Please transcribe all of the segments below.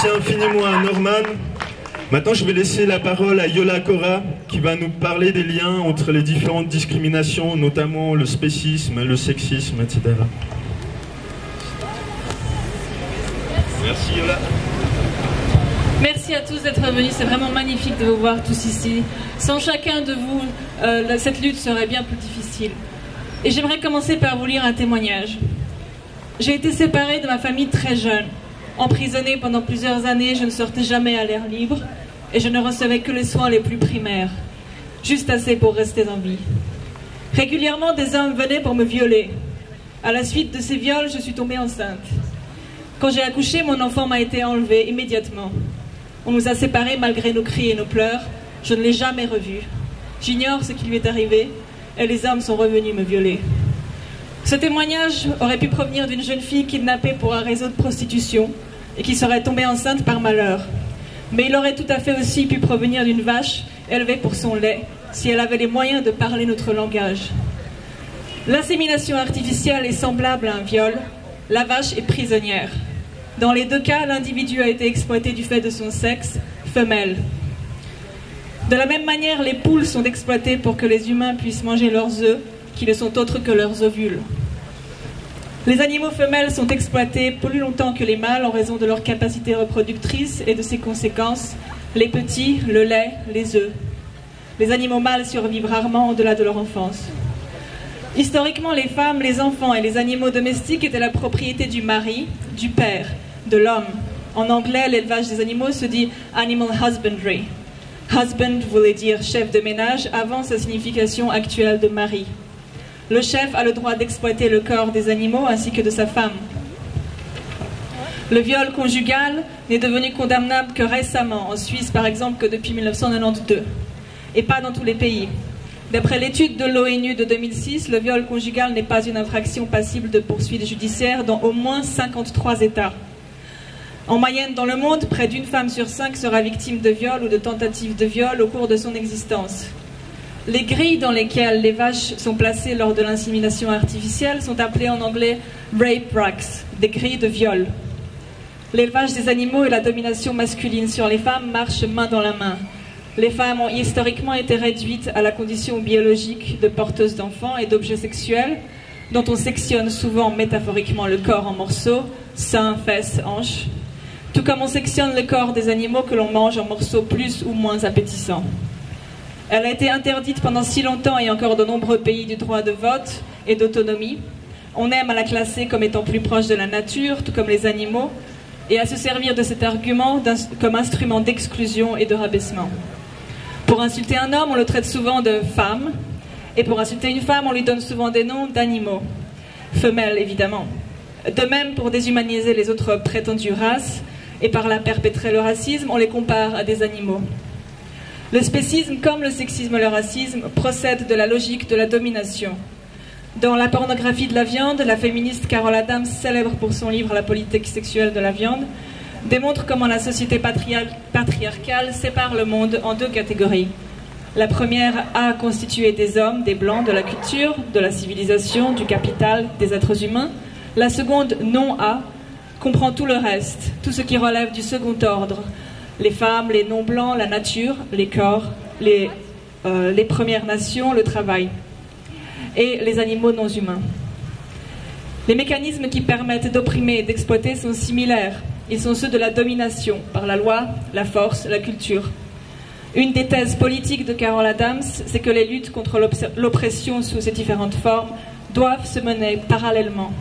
Merci infiniment à Norman. Maintenant, je vais laisser la parole à Yola Cora, qui va nous parler des liens entre les différentes discriminations, notamment le spécisme, le sexisme, etc. Merci Yola. Merci à tous d'être venus, c'est vraiment magnifique de vous voir tous ici. Sans chacun de vous, cette lutte serait bien plus difficile. Et j'aimerais commencer par vous lire un témoignage. J'ai été séparée de ma famille très jeune. Emprisonnée pendant plusieurs années, je ne sortais jamais à l'air libre et je ne recevais que les soins les plus primaires, juste assez pour rester en vie. Régulièrement, des hommes venaient pour me violer. À la suite de ces viols, je suis tombée enceinte. Quand j'ai accouché, mon enfant m'a été enlevé immédiatement. On nous a séparés malgré nos cris et nos pleurs. Je ne l'ai jamais revu. J'ignore ce qui lui est arrivé et les hommes sont revenus me violer. Ce témoignage aurait pu provenir d'une jeune fille kidnappée pour un réseau de prostitution et qui serait tombée enceinte par malheur. Mais il aurait tout à fait aussi pu provenir d'une vache élevée pour son lait, si elle avait les moyens de parler notre langage. L'insémination artificielle est semblable à un viol. La vache est prisonnière. Dans les deux cas, l'individu a été exploité du fait de son sexe, femelle. De la même manière, les poules sont exploitées pour que les humains puissent manger leurs œufs, qui ne sont autres que leurs ovules. Les animaux femelles sont exploités plus longtemps que les mâles en raison de leur capacité reproductrice et de ses conséquences, les petits, le lait, les œufs. Les animaux mâles survivent rarement au-delà de leur enfance. Historiquement, les femmes, les enfants et les animaux domestiques étaient la propriété du mari, du père, de l'homme. En anglais, l'élevage des animaux se dit « animal husbandry ». Husband voulait dire chef de ménage avant sa signification actuelle de mari. Le chef a le droit d'exploiter le corps des animaux ainsi que de sa femme. Le viol conjugal n'est devenu condamnable que récemment, en Suisse par exemple, que depuis 1992, et pas dans tous les pays. D'après l'étude de l'ONU de 2006, le viol conjugal n'est pas une infraction passible de poursuites judiciaires dans au moins 53 États. En moyenne dans le monde, près d'une femme sur 5 sera victime de viol ou de tentative de viol au cours de son existence. Les grilles dans lesquelles les vaches sont placées lors de l'insémination artificielle sont appelées en anglais « rape racks », des grilles de viol. L'élevage des animaux et la domination masculine sur les femmes marchent main dans la main. Les femmes ont historiquement été réduites à la condition biologique de porteuses d'enfants et d'objets sexuels, dont on sectionne souvent métaphoriquement le corps en morceaux, seins, fesses, hanches, tout comme on sectionne le corps des animaux que l'on mange en morceaux plus ou moins appétissants. Elle a été interdite pendant si longtemps et encore de nombreux pays du droit de vote et d'autonomie. On aime à la classer comme étant plus proche de la nature, tout comme les animaux, et à se servir de cet argument comme instrument d'exclusion et de rabaissement. Pour insulter un homme, on le traite souvent de femme, et pour insulter une femme, on lui donne souvent des noms d'animaux, femelles évidemment. De même, pour déshumaniser les autres prétendues races, et par là perpétrer le racisme, on les compare à des animaux. Le spécisme, comme le sexisme et le racisme, procède de la logique de la domination. Dans La pornographie de la viande, la féministe Carol Adams, célèbre pour son livre La politique sexuelle de la viande, démontre comment la société patriarcale sépare le monde en deux catégories. La première a constitué des hommes, des blancs, de la culture, de la civilisation, du capital, des êtres humains. La seconde, non a, comprend tout le reste, tout ce qui relève du second ordre. Les femmes, les non-blancs, la nature, les corps, les Premières Nations, le travail et les animaux non humains. Les mécanismes qui permettent d'opprimer et d'exploiter sont similaires. Ils sont ceux de la domination par la loi, la force, la culture. Une des thèses politiques de Carol Adams, c'est que les luttes contre l'oppression sous ses différentes formes doivent se mener parallèlement.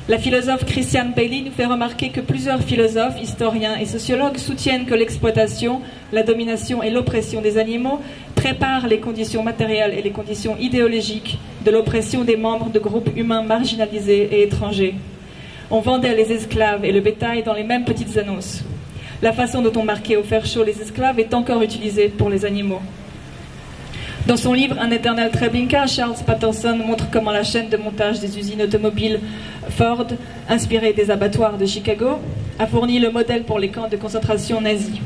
La philosophe Christiane Bailey nous fait remarquer que plusieurs philosophes, historiens et sociologues soutiennent que l'exploitation, la domination et l'oppression des animaux préparent les conditions matérielles et les conditions idéologiques de l'oppression des membres de groupes humains marginalisés et étrangers. On vendait les esclaves et le bétail dans les mêmes petites annonces. La façon dont on marquait au fer chaud les esclaves est encore utilisée pour les animaux. Dans son livre Un éternel Treblinka, Charles Patterson montre comment la chaîne de montage des usines automobiles Ford, inspirée des abattoirs de Chicago, a fourni le modèle pour les camps de concentration nazis.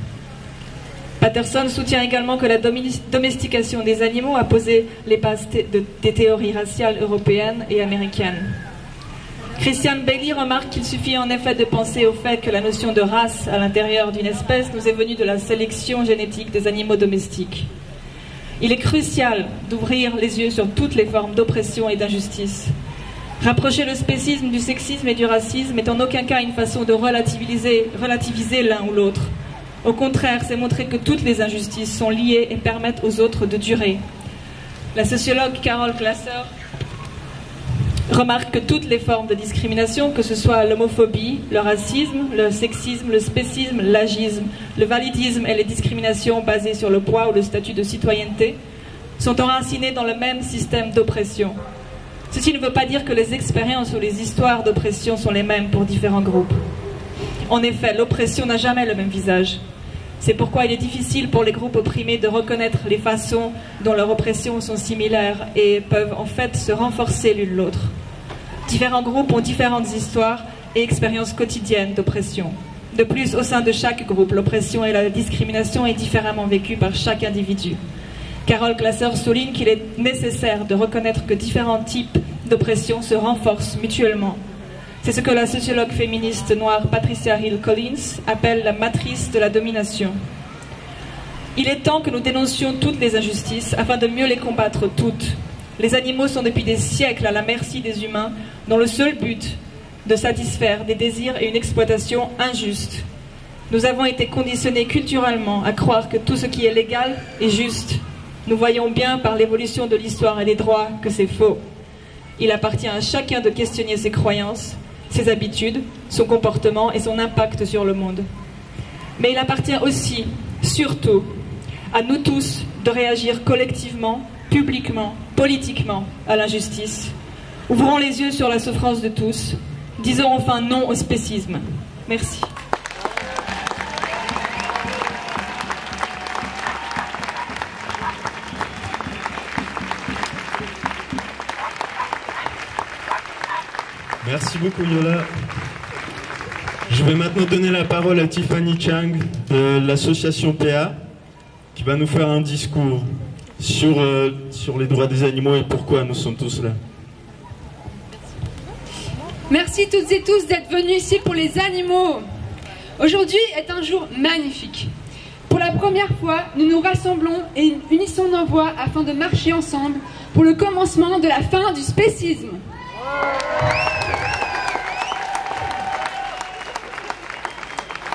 Patterson soutient également que la domestication des animaux a posé les bases des théories raciales européennes et américaines. Christian Bailey remarque qu'il suffit en effet de penser au fait que la notion de race à l'intérieur d'une espèce nous est venue de la sélection génétique des animaux domestiques. Il est crucial d'ouvrir les yeux sur toutes les formes d'oppression et d'injustice. Rapprocher le spécisme du sexisme et du racisme n'est en aucun cas une façon de relativiser l'un ou l'autre. Au contraire, c'est montrer que toutes les injustices sont liées et permettent aux autres de durer. La sociologue Carol Glasser remarque que toutes les formes de discrimination, que ce soit l'homophobie, le racisme, le sexisme, le spécisme, l'agisme, le validisme et les discriminations basées sur le poids ou le statut de citoyenneté, sont enracinées dans le même système d'oppression. Ceci ne veut pas dire que les expériences ou les histoires d'oppression sont les mêmes pour différents groupes. En effet, l'oppression n'a jamais le même visage. C'est pourquoi il est difficile pour les groupes opprimés de reconnaître les façons dont leurs oppressions sont similaires et peuvent en fait se renforcer l'une l'autre. Différents groupes ont différentes histoires et expériences quotidiennes d'oppression. De plus, au sein de chaque groupe, l'oppression et la discrimination est différemment vécue par chaque individu. Carol Glasser souligne qu'il est nécessaire de reconnaître que différents types d'oppression se renforcent mutuellement. C'est ce que la sociologue féministe noire Patricia Hill Collins appelle la matrice de la domination. Il est temps que nous dénoncions toutes les injustices afin de mieux les combattre toutes. Les animaux sont depuis des siècles à la merci des humains, dont le seul but de satisfaire des désirs et une exploitation injuste. Nous avons été conditionnés culturellement à croire que tout ce qui est légal est juste. Nous voyons bien par l'évolution de l'histoire et des droits que c'est faux. Il appartient à chacun de questionner ses croyances, ses habitudes, son comportement et son impact sur le monde. Mais il appartient aussi, surtout, à nous tous de réagir collectivement, publiquement, politiquement à l'injustice. Ouvrons les yeux sur la souffrance de tous. Disons enfin non au spécisme. Merci. Merci beaucoup Yola. Je vais maintenant donner la parole à Tiffany Chang de l'association PA qui va nous faire un discours sur les droits des animaux et pourquoi nous sommes tous là. Merci toutes et tous d'être venus ici pour les animaux. Aujourd'hui est un jour magnifique. Pour la première fois, nous nous rassemblons et unissons nos voix afin de marcher ensemble pour le commencement de la fin du spécisme.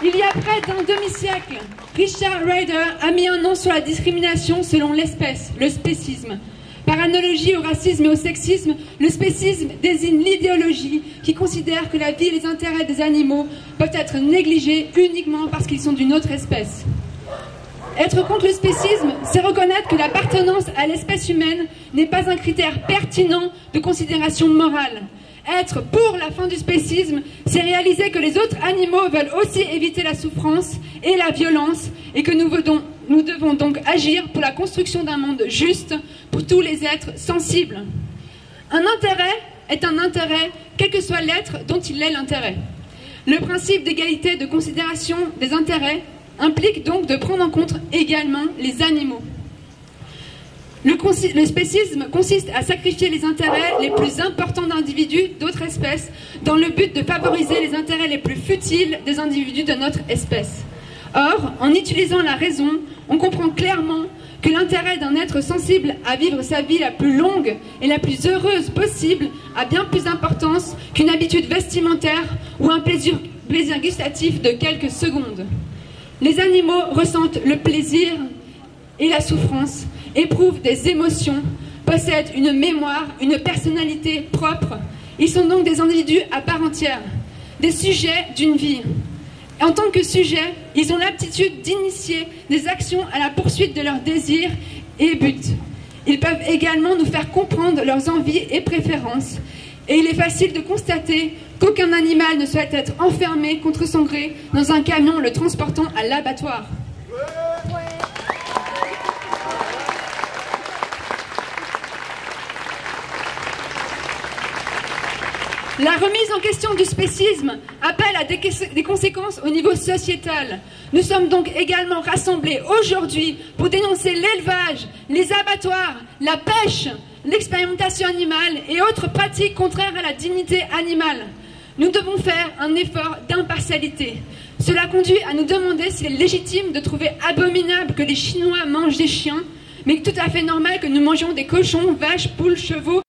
Il y a près d'un demi-siècle, Richard Ryder a mis un nom sur la discrimination selon l'espèce, le spécisme. Par analogie au racisme et au sexisme, le spécisme désigne l'idéologie qui considère que la vie et les intérêts des animaux peuvent être négligés uniquement parce qu'ils sont d'une autre espèce. Être contre le spécisme, c'est reconnaître que l'appartenance à l'espèce humaine n'est pas un critère pertinent de considération morale. Être pour la fin du spécisme, c'est réaliser que les autres animaux veulent aussi éviter la souffrance et la violence et que nous devons donc agir pour la construction d'un monde juste pour tous les êtres sensibles. Un intérêt est un intérêt, quel que soit l'être dont il est l'intérêt. Le principe d'égalité de considération des intérêts implique donc de prendre en compte également les animaux. Le spécisme consiste à sacrifier les intérêts les plus importants d'individus d'autres espèces dans le but de favoriser les intérêts les plus futiles des individus de notre espèce. Or, en utilisant la raison, on comprend clairement que l'intérêt d'un être sensible à vivre sa vie la plus longue et la plus heureuse possible a bien plus d'importance qu'une habitude vestimentaire ou un plaisir gustatif de quelques secondes. Les animaux ressentent le plaisir et la souffrance, éprouvent des émotions, possèdent une mémoire, une personnalité propre. Ils sont donc des individus à part entière, des sujets d'une vie. En tant que sujets, ils ont l'aptitude d'initier des actions à la poursuite de leurs désirs et buts. Ils peuvent également nous faire comprendre leurs envies et préférences. Et il est facile de constater qu'aucun animal ne souhaite être enfermé contre son gré dans un camion le transportant à l'abattoir. La remise en question du spécisme appelle à des conséquences au niveau sociétal. Nous sommes donc également rassemblés aujourd'hui pour dénoncer l'élevage, les abattoirs, la pêche, l'expérimentation animale et autres pratiques contraires à la dignité animale. Nous devons faire un effort d'impartialité. Cela conduit à nous demander s'il est légitime de trouver abominable que les Chinois mangent des chiens, mais tout à fait normal que nous mangions des cochons, vaches, poules, chevaux,